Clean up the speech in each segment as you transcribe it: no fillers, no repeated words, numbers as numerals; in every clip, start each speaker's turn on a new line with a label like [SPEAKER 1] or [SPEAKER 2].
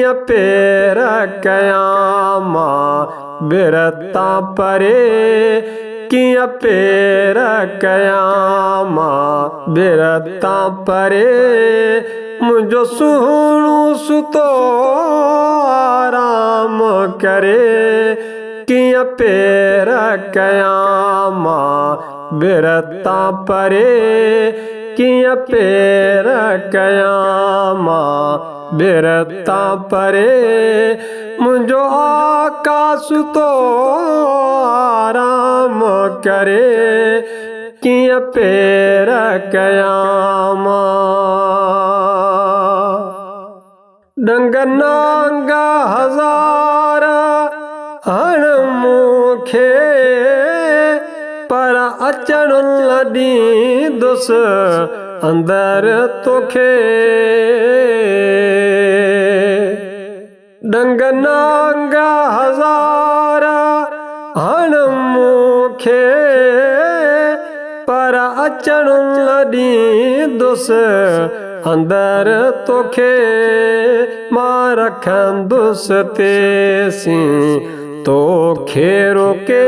[SPEAKER 1] किया पेर कयामा बिरता परे किया पेर कयामा बिरता परे मुझो सुहणु सुतो आराम करे किया पेर कयामा बिरता परे किया पेर कयामा बिरता परे मुझो आकाश तो आराम करे किया पेर कयामा डंग नांगा हजार हण मुखे पर अचण लॾी दुस अंदर तोखे डंग नांगा हजार हण मुखे पर अचण लॾी दुस अंदर तोखे मां रखंदुसि तेसी तोखे रोके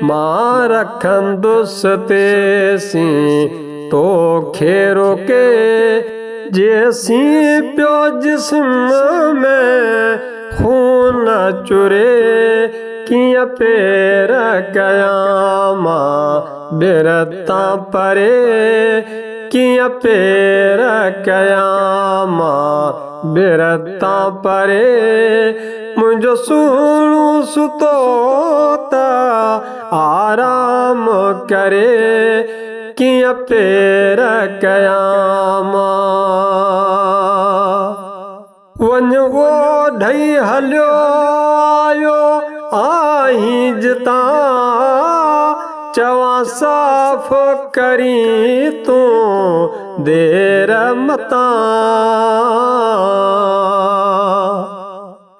[SPEAKER 1] मां रखंदुसि तेसी तोखे रोके जेसी पियो जिस्म में खून चुरे किया पेर कयामा बिरता परे किया पेर कयामा बिरता परे मुझो सुहणु सुतो ता आराम करे किया पेर कयामा वञ वो ढई हलियो आयो आहीं जिता चवा साफ़ करी तूं देर मता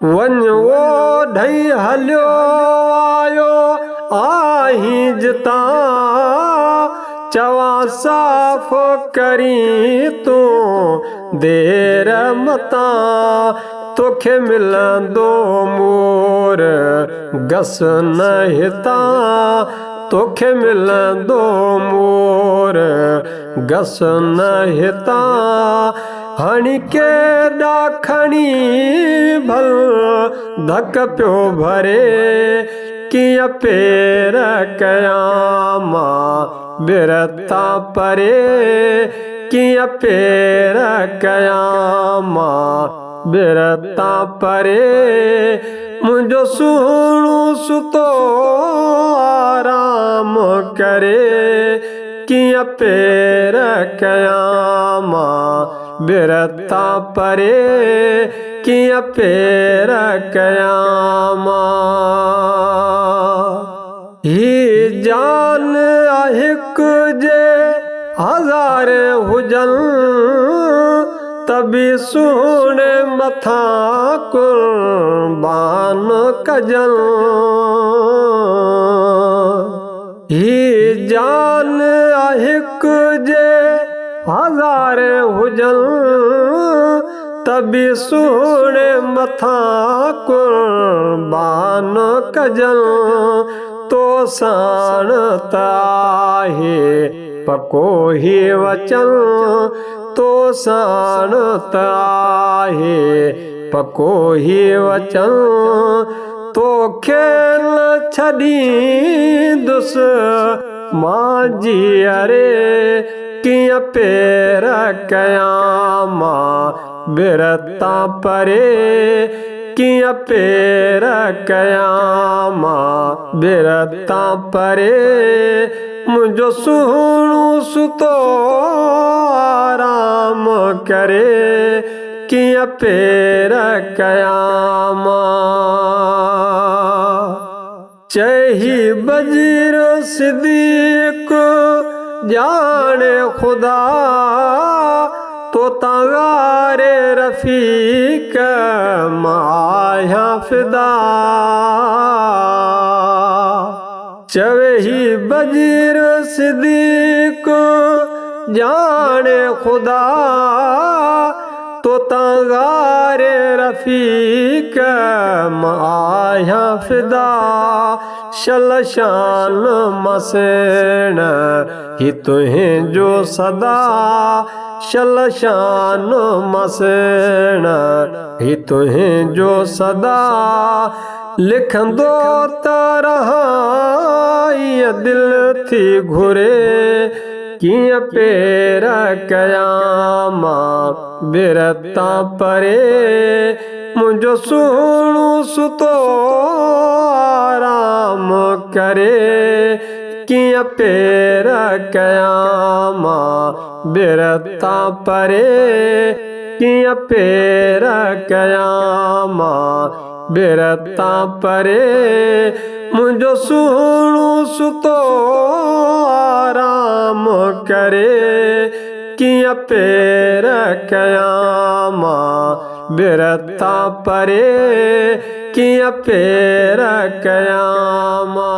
[SPEAKER 1] वञ वो ढई हलियो आयो आहीं जिता चवा साफ़ करी तूं देर मता तोखे मिलंदो मोर गस न हिता तोखे मिलंदो मोर गस न हिता हणी के ॾाखणी भल धक पियो भरे किया पेर कयामा बिरता परे किया पेर कयामा बिरता परे मुझो सुहणु सुतो आराम करे किया पेर कयामा बिरता परे किया पेर कयामा ही जान हिक जे हजार हुजन तभी सुने मथा कुर्बान कजन ही जान हिक जे हजार हुजन तभी सुने मथा कुर्बान कजन तो साण ताहे पको ही वचन तो साण ताहे पको ही वचन तो खेल छड़ी दुस मां जीअरे किया पेर कयामा बिरता परे किया पेर कयामा बिरता परे मुझो सुहणु सुतो आराम करे किया पेर कयामा चही बजीर सिद्दीक जाने खुदा तो तगारे रफीक माया फिदा चवही बजीर सिद्दीक जाने खुदा तो तगारे रफीक आया फिदा शलशान मसेण ही तुहें जो सदा शलशान मसेण ही तुहें जो सदा लिखंदो त रहा दिल थी घुरे किया पेर कयामा बिरता परे मुझो सुणू सुतो आराम करे किया पेर कयामा बिरता परे किया पेर कयामा बिरता परे मुझो सुणू सुतो आराम करे किया पेर कयामा बिरता परे किया पेर कयामा।